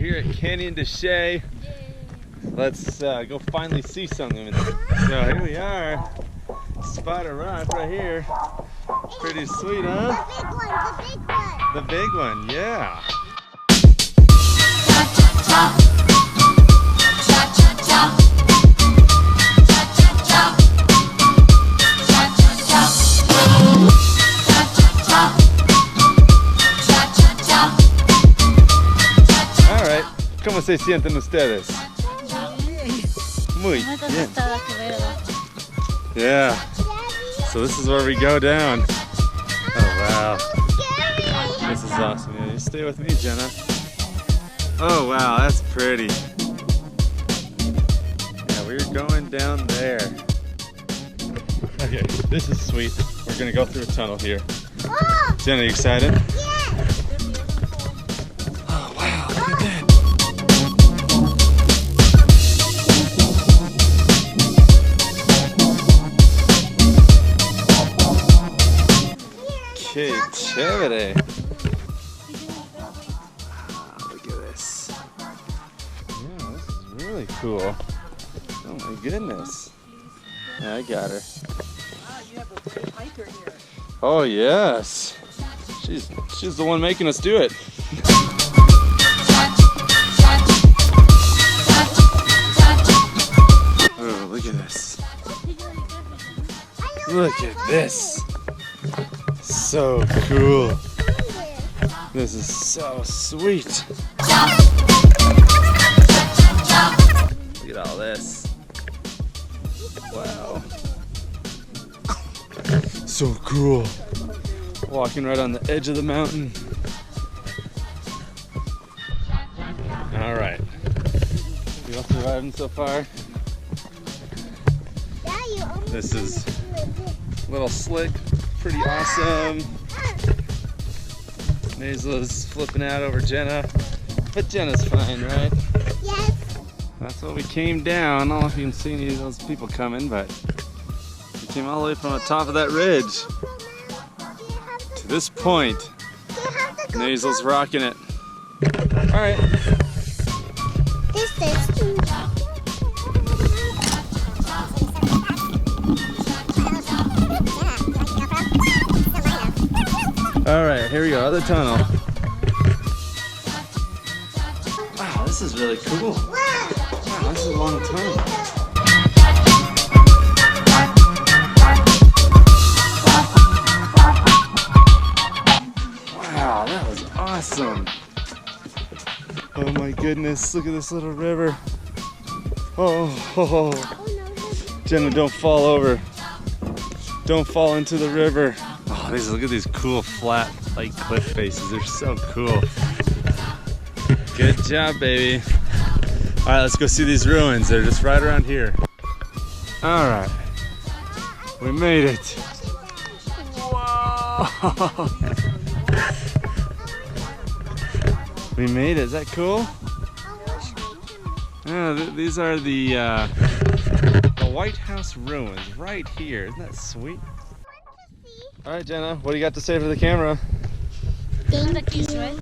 here at Canyon de Chelly. Let's go finally see something. So here we are. Spot a rock right here. Pretty sweet, huh? The big one, yeah. ¿Cómo se sienten ustedes? Muy bien. Yeah. So this is where we go down. Oh wow. This is awesome. Yeah, you stay with me, Jenna. Oh wow, that's pretty. Yeah, we're going down there. Okay, this is sweet. We're gonna go through a tunnel here. Jenna, you excited? Oh wow, look at that. Okay, chévere. Wow, look at this. Yeah, this is really cool. Oh my goodness. Yeah, I got her. Wow, you have a hiker here. Oh yes. She's the one making us do it. Oh, look at this. Look at this. So cool. This is so sweet. Look at all this. Wow. So cool. Walking right on the edge of the mountain. All right. You all surviving so far? This is a little slick. Pretty awesome. Maisla's flipping out over Jenna, but Jenna's fine, right? Yes. That's what we came down. I don't know if you can see any of those people coming, but we came all the way from the top of that ridge to this point. Maisla's rocking it. All right. All right, here we go, other tunnel. Wow, this is really cool. Wow, this is a long tunnel. Wow, that was awesome. Oh my goodness, look at this little river. Oh. Jenna, don't fall over. Don't fall into the river. Oh, look at these cool flat like cliff faces. They're so cool. Good job, baby. All right, let's go see these ruins. They're just right around here. All right, we made it. Whoa! We made it. Is that cool? Yeah, these are the White House ruins right here. Isn't that sweet? All right, Jenna, what do you got to say for the camera? Thank you.